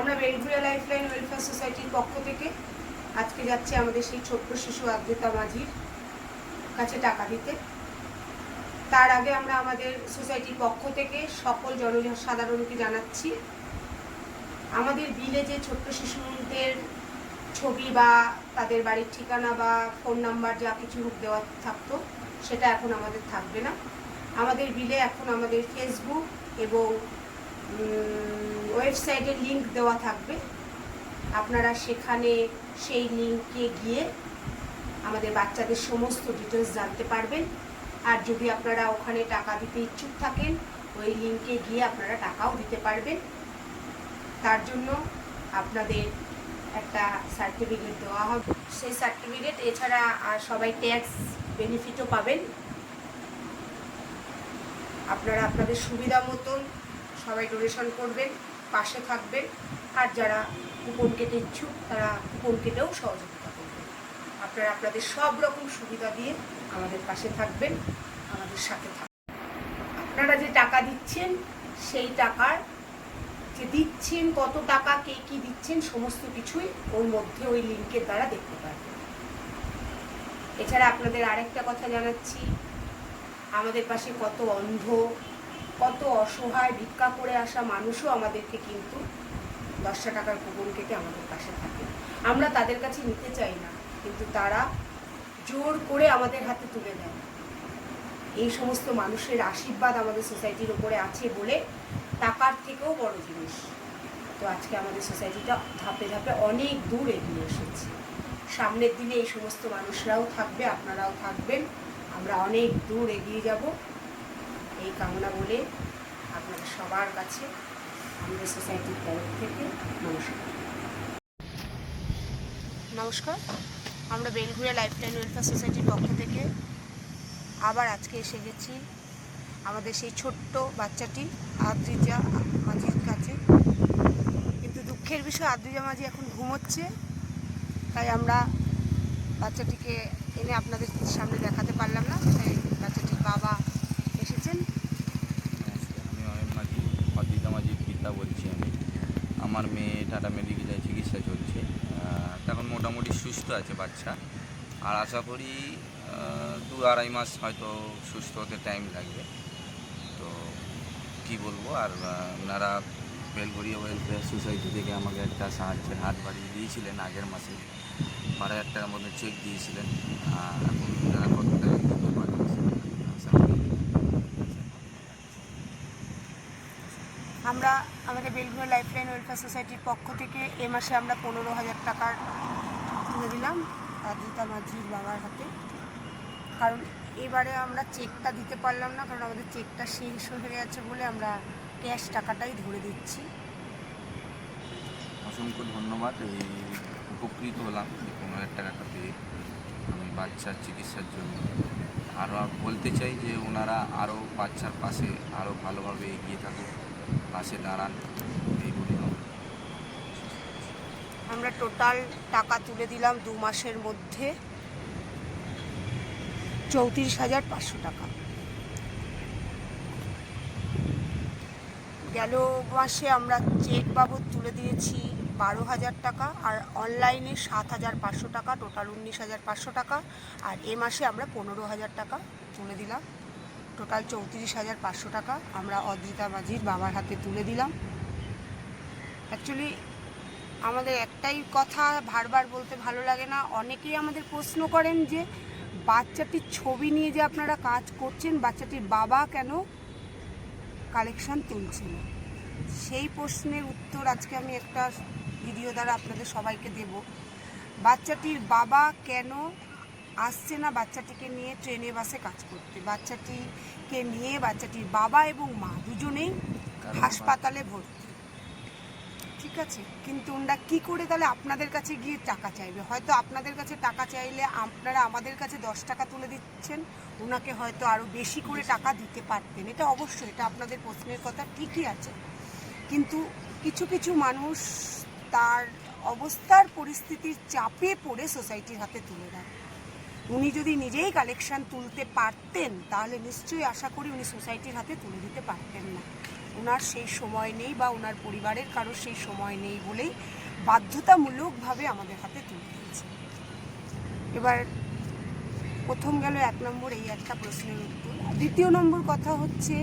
আমরা Belgharia lifeline welfare সোসাইটির পক্ষ থেকে আজকে যাচ্ছি আমাদের সেই ছোট্ট শিশু আদ্রিতা মাঝির কাছে টাকা দিতে। তার আগে আমরা আমাদের সোসাইটির পক্ষ থেকে সকল জনসাধারণকে জানাচ্ছি, আমাদের বিলে যে ছোট্ট শিশুদের ছবি বা তাদের বাড়ির ঠিকানা বা ফোন নাম্বার যা কিছু দেওয়া থাকতো সেটা এখন আমাদের থাকবে না। আমাদের বিলে এখন আমাদের ফেসবুক এবং ওয়েবসাইটের লিংক দেওয়া থাকবে। আপনারা সেখানে সেই লিংকে গিয়ে আমাদের বাচ্চাদের সমস্ত ডিটেলস জানতে পারবেন। আর যদি আপনারা ওখানে টাকা দিতে ইচ্ছুক থাকেন, ওই লিংকে গিয়ে আপনারা টাকাও দিতে পারবেন। তার জন্য আপনাদের একটা সার্টিফিকেট দেওয়া হবে। সেই সার্টিফিকেট এছাড়া সবাই ট্যাক্স বেনিফিটও পাবেন। আপনারা আপনাদের সুবিধা মতন সবাই ডোনেশন করবেন, পাশে থাকবেন। আর যারা কুপন কেটে ইচ্ছুক তারা কুপন কেটেও সহযোগিতা করবেন। আপনারা আপনাদের সব রকম সুবিধা দিয়ে আমাদের পাশে থাকবেন, আমাদের সাথে থাকবেন। আপনারা যে টাকা দিচ্ছেন সেই টাকার যে দিচ্ছেন, কত টাকা কে কী দিচ্ছেন, সমস্ত কিছুই ওর মধ্যে ওই লিঙ্কের দ্বারা দেখতে পারবেন। এছাড়া আপনাদের আরেকটা কথা জানাচ্ছি, আমাদের পাশে কত অন্ধ, কত অসহায় ভিক্ষা করে আসা মানুষও আমাদেরকে কিন্তু 10টা টাকার কুপন কেটে আমাদের পাশে থাকে। আমরা তাদের কাছে নিতে চাই না, কিন্তু তারা জোর করে আমাদের হাতে তুলে দেয়। এই সমস্ত মানুষের আশীর্বাদ আমাদের সোসাইটির উপরে আছে বলে টাকার থেকেও বড় জিনিস। তো আজকে আমাদের সোসাইটিটা ধাপে ধাপে অনেক দূর এগিয়ে এসেছে। সামনের দিনে এই সমস্ত মানুষরাও থাকবে, আপনারাও থাকবেন, আমরা অনেক দূর এগিয়ে যাব এই কামনা বলে আপনাদের সবার কাছে আমাদের সোসাইটির তরফ থেকে নমস্কার। আমরা বেলঘুরিয়া লাইফলাইন ওয়েলফেয়ার সোসাইটির পক্ষ থেকে আবার আজকে এসে গেছি আমাদের সেই ছোট্ট বাচ্চাটি আদ্রিজা মাঝির কাছে। কিন্তু দুঃখের বিষয়, আদ্রিজা মাঝি এখন ঘুমোচ্ছে, তাই আমরা বাচ্চাটিকে এনে আপনাদের সামনে দেখাতে পারলাম না। তাই বাচ্চাটির বাবা এসেছেন। আমি অয়ন মাঝি, আদ্রিজা মাঝির পিতা বলছি। আমার মেয়ে টাটা মেডিকেলে চিকিৎসা চলছে। এখন মোটামুটি সুস্থ আছে বাচ্চা, আর আশা করি 2-2.5 মাস হয়তো সুস্থ হতে টাইম লাগবে। তো কি বলবো, আর ওনারা বেলঘুরিয়া ওয়েলফেয়ার সোসাইটি থেকে আমাকে একটা সাহায্যের হাত বাড়িয়ে দিয়েছিলেন। আগের মাসে 12,000 টাকার মতো চেক দিয়েছিলেন। এখন ওনারা কত টাকা দিতে পারেন আমরা আমাদের বেলঘুরিয়া লাইফলাইন ওয়েলফেয়ার সোসাইটির পক্ষ থেকে এ মাসে আমরা 15,000 টাকার তুলে দিলাম আদ্রিতা মাঝির বাবার হাতে। কারণ এবারে আমরা চেকটা দিতে পারলাম না, কারণ আমাদের চেকটা শেষ হয়ে গেছে বলে আমরা ক্যাশ টাকাটাই ধরে দিচ্ছি। অসংখ্য ধন্যবাদ। এই উপকৃত হলাম যে 15,000 টাকাটা পেয়ে আমি বাচ্চার চিকিৎসার জন্য। আরও বলতে চাই যে ওনারা আরও বাচ্চার পাশে আরও ভালোভাবে এগিয়ে থাকুন, পাশে দাঁড়ান, এইগুলি। আমরা টোটাল টাকা তুলে দিলাম 2 মাসের মধ্যে 34,500 টাকা। গেল মাসে আমরা চেক বাবদ তুলে দিয়েছি 12,000 টাকা, আর অনলাইনে 7,500 টাকা, টোটাল 19,500 টাকা। আর এ মাসে আমরা 15,000 টাকা তুলে দিলাম, টোটাল 34,500 টাকা আমরা আদ্রিতা মাঝির বাবার হাতে তুলে দিলাম। অ্যাকচুয়ালি আমাদের একটাই কথা বারবার বলতে ভালো লাগে না, অনেকেই আমাদের প্রশ্ন করেন যে বাচ্চাটির ছবি নিয়ে যে আপনারা কাজ করছেন, বাচ্চাটির বাবা কেন কালেকশন তুলছে না? সেই প্রশ্নের উত্তর আজকে আমি একটা ভিডিও দ্বারা আপনাদের সবাইকে দেব। বাচ্চাটির বাবা কেন আসছে না বাচ্চাটিকে নিয়ে ট্রেনে বাসে কাজ করতে? বাচ্চাটিকে নিয়ে বাচ্চাটির বাবা এবং মা দুজনেই হাসপাতালে ভর্তি, ঠিক আছে? কিন্তু ওনারা কী করে তাহলে আপনাদের কাছে গিয়ে টাকা চাইবে? হয়তো আপনাদের কাছে টাকা চাইলে আপনারা আমাদের কাছে 10 টাকা তুলে দিচ্ছেন, ওনাকে হয়তো আরও বেশি করে টাকা দিতে পারতেন। এটা অবশ্যই, এটা আপনাদের প্রশ্নের কথা ঠিকই আছে, কিন্তু কিছু কিছু মানুষ তার অবস্থার পরিস্থিতির চাপে পড়ে সোসাইটির হাতে তুলে দেয়। উনি যদি নিজেই কালেকশন তুলতে পারতেন তাহলে নিশ্চয়ই আশা করি উনি সোসাইটির হাতে তুলে দিতে পারতেন না। ওনার সেই সময় নেই বা ওনার পরিবারের কারোর সেই সময় নেই বলেই বাধ্যতামূলকভাবে আমাদের হাতে তুলে দিয়েছে। এবার প্রথম গেল 1 নম্বর এই একটা প্রশ্নের উত্তর। 2 নম্বর কথা হচ্ছে,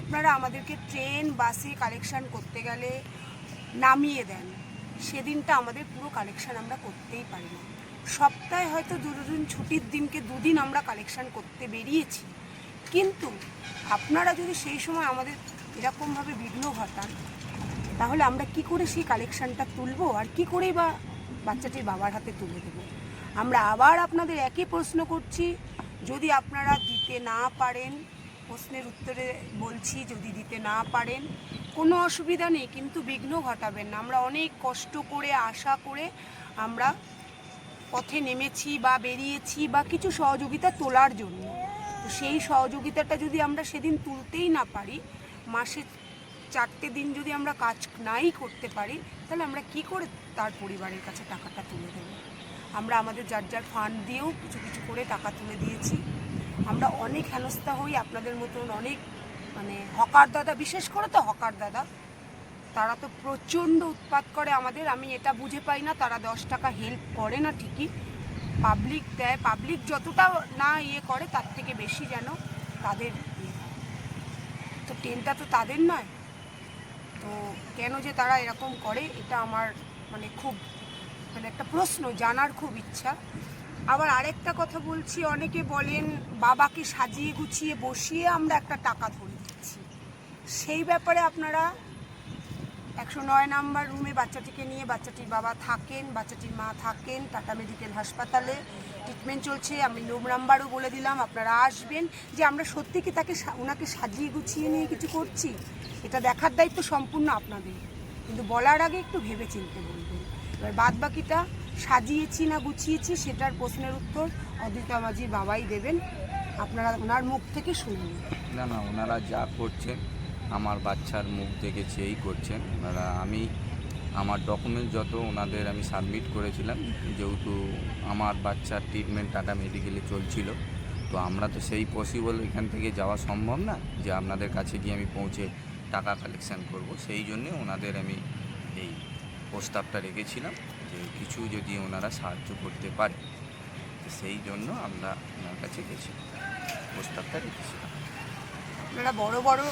আপনারা আমাদেরকে ট্রেন বাসে কালেকশন করতে গেলে নামিয়ে দেন, সেদিনটা আমাদের পুরো কালেকশন আমরা করতেই পারি না। সপ্তাহে হয়তো দুদিন ছুটির দিনকে 2 দিন আমরা কালেকশন করতে বেরিয়েছি, কিন্তু আপনারা যদি সেই সময় আমাদের এরকমভাবে বিঘ্ন ঘটান তাহলে আমরা কি করে সেই কালেকশনটা তুলবো আর কি করেই বা বাচ্চাটির বাবার হাতে তুলে দেবো? আমরা আবার আপনাদের একই প্রশ্ন করছি, যদি আপনারা দিতে না পারেন, প্রশ্নের উত্তরে বলছি, যদি দিতে না পারেন কোনো অসুবিধা নেই, কিন্তু বিঘ্ন ঘটাবেন না। আমরা অনেক কষ্ট করে আশা করে আমরা পথে নেমেছি বা বেরিয়েছি বা কিছু সহযোগিতা তোলার জন্য। তো সেই সহযোগিতাটা যদি আমরা সেদিন তুলতেই না পারি, মাসে 4টে দিন যদি আমরা কাজ নাই করতে পারি, তাহলে আমরা কি করে তার পরিবারের কাছে টাকাটা তুলে দেবো? আমরা আমাদের যার যার ফান্ড দিয়েও কিছু কিছু করে টাকা তুলে দিয়েছি। আমরা অনেক হেনস্থা হই, আপনাদের মতন অনেক হকার দাদা, বিশেষ করে তো হকার দাদা, তারা তো প্রচণ্ড উৎপাত করে আমাদের। আমি এটা বুঝে পাই না, তারা 10 টাকা হেল্প করে না ঠিকই, পাবলিক দেয়, পাবলিক যতটা না করে তার থেকে বেশি যেন তাদের তো ট্রেনটা তো তাদের নয়। তো কেন যে তারা এরকম করে, এটা আমার খুব একটা প্রশ্ন, জানার খুব ইচ্ছা। আবার আরেকটা কথা বলছি, অনেকে বলেন বাবাকে সাজিয়ে গুছিয়ে বসিয়ে আমরা একটা টাকা ধরে দিচ্ছি। সেই ব্যাপারে আপনারা 109 নম্বর রুমে বাচ্চাটিকে নিয়ে, বাচ্চাটির বাবা থাকেন, বাচ্চাটির মা থাকেন, টাটা মেডিকেল হাসপাতালে ট্রিটমেন্ট চলছে। আমি রুম নাম্বারও বলে দিলাম, আপনারা আসবেন, যে আমরা সত্যি কি ওনাকে সাজিয়ে গুছিয়ে নিয়ে কিছু করছি। এটা দেখার দায়িত্ব সম্পূর্ণ আপনাদের, কিন্তু বলার আগে একটু ভেবে চিনতে বলবেন। এবার বাদ বাকিটা সাজিয়েছি না গুছিয়েছি সেটার প্রশ্নের উত্তর অদ্রিতা মাঝির বাবাই দেবেন, আপনারা ওনার মুখ থেকে শুনুন। না, ওনারা যা করছেন আমার বাচ্চার মুখ দেখে চেয়েই করছেন ওনারা। আমি আমার ডকুমেন্ট যত ওনাদের আমি সাবমিট করেছিলাম, যেহেতু আমার বাচ্চার ট্রিটমেন্ট টাটা মেডিকেলে চলছিল, তো আমরা তো সেই পসিবল এখান থেকে যাওয়া সম্ভব না যে আপনাদের কাছে গিয়ে আমি পৌঁছে টাকা কালেকশান করব। সেই জন্যে ওনাদের আমি এই প্রস্তাবটা রেখেছিলাম যে কিছু যদি ওনারা সাহায্য করতে পারে, তো সেই জন্য আমরা ওনার কাছে গেছিলাম, প্রস্তাবটা রেখেছিলাম। আপনারা বড় বড়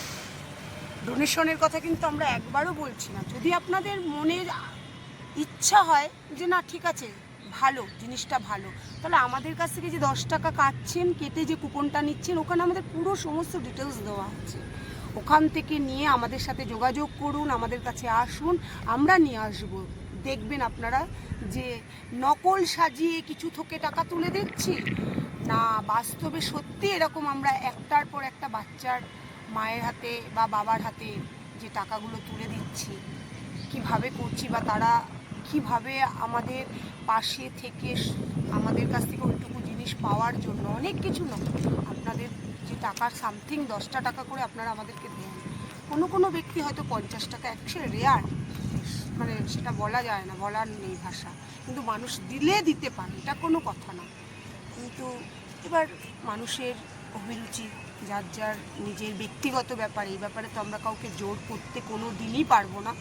ডোনেশনের কথা কিন্তু আমরা একবারও বলছি না। যদি আপনাদের মনের ইচ্ছা হয় যে না ঠিক আছে, ভালো জিনিসটা ভালো, তাহলে আমাদের কাছ থেকে যে 10 টাকা কাটছেন, কেটে যে কুপনটা নিচ্ছেন, ওখানে আমাদের পুরো সমস্ত ডিটেলস দেওয়া আছে। ওখান থেকে নিয়ে আমাদের সাথে যোগাযোগ করুন, আমাদের কাছে আসুন, আমরা নিয়ে আসবো। দেখবেন আপনারা যে নকল সাজিয়ে কিছু থোকে টাকা তুলে দিচ্ছি না, বাস্তবে সত্যি এরকম আমরা একটার পর একটা বাচ্চার মায়ের হাতে বা বাবার হাতে যে টাকাগুলো তুলে দিচ্ছি, কিভাবে করছি বা তারা কিভাবে আমাদের পাশে থেকে আমাদের কাছ থেকে ওইটুকু জিনিস পাওয়ার জন্য অনেক কিছু না, আপনাদের যে টাকার সামথিং 10টা টাকা করে আপনারা আমাদেরকে দেন। কোনো ব্যক্তি হয়তো 50 টাকা, অ্যাকচুয়ালি রেয়ার, সেটা বলা যায় না, বলার নেই ভাষা, কিন্তু মানুষ দিলে দিতে পারে, এটা কোনো কথা না। কিন্তু এবার মানুষের অভিরুচি, যার যার নিজের ব্যক্তিগত ব্যাপার, এই ব্যাপারে তো আমরা কাউকে জোর করতে কোনো দিনই পারবো না।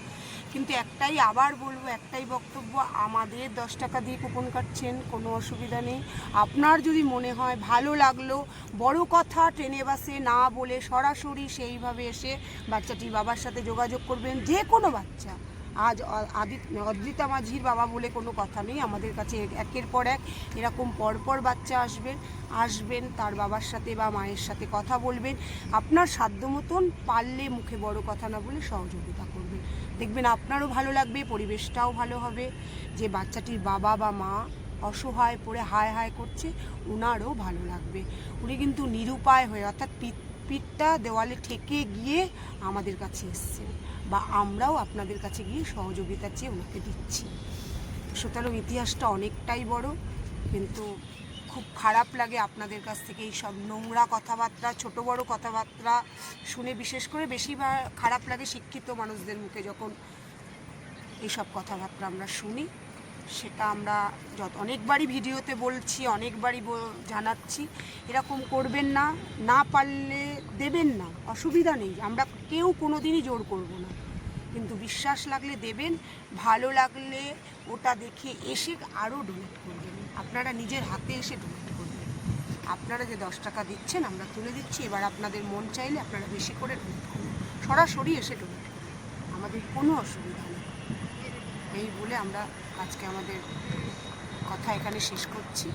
কিন্তু একটাই আবার বলবো, একটাই বক্তব্য, আমাদের 10 টাকা দিয়ে কুপন কাটছেন, কোনো অসুবিধা নেই। আপনার যদি মনে হয় ভালো লাগলো, বড় কথা ট্রেনে বাসে না বলে সরাসরি সেইভাবে এসে বাচ্চাটির বাবার সাথে যোগাযোগ করবেন, যে কোনো বাচ্চা। আজ অদ্রিতা মাঝির বাবা বলে কোনো কথা নেই, আমাদের কাছে একের পর এক এরকম পরপর বাচ্চা আসবেন, তার বাবার সাথে বা মায়ের সাথে কথা বলবেন, আপনার সাধ্য মতন পারলে মুখে বড় কথা না বলে সহযোগিতা করবেন। দেখবেন আপনারও ভালো লাগবে, পরিবেশটাও ভালো হবে, যে বাচ্চাটির বাবা বা মা অসহায় পড়ে হায় হায় করছে, ওনারও ভালো লাগবে। উনি কিন্তু নিরুপায় হয়ে, অর্থাৎ পিঠটা দেওয়ালে ঠেকে গিয়ে আমাদের কাছে এসছেন, বা আমরাও আপনাদের কাছে গিয়ে সহযোগিতা চেয়ে ওনাকে দিচ্ছি। সুতরাং ইতিহাসটা অনেকটাই বড়, কিন্তু খুব খারাপ লাগে আপনাদের কাছ থেকে এই সব নোংরা কথাবার্তা, ছোট বড় কথাবার্তা শুনে। বিশেষ করে বেশি খারাপ লাগে শিক্ষিত মানুষদের মুখে যখন এইসব কথাবার্তা আমরা শুনি। সেটা আমরা অনেকবারই ভিডিওতে বলছি, অনেকবারই জানাচ্ছি, এরকম করবেন না। না পারলে দেবেন না, অসুবিধা নেই, আমরা কেউ কোনো দিনই জোর করব না, কিন্তু বিশ্বাস লাগলে দেবেন, ভালো লাগলে ওটা দেখে এসে আরও ডোনেট করবেন, আপনারা নিজের হাতে এসে ডোনেট করবেন। আপনারা যে 10 টাকা দিচ্ছেন আমরা তুলে দিচ্ছি, এবার আপনাদের মন চাইলে আপনারা বেশি করে ডোনেট করুন, সরাসরি এসে ডোনেট করুন, আমাদের কোনো অসুবিধা নেই। এই বলে আমরা আজকে আমাদের কথা এখানে শেষ করছি।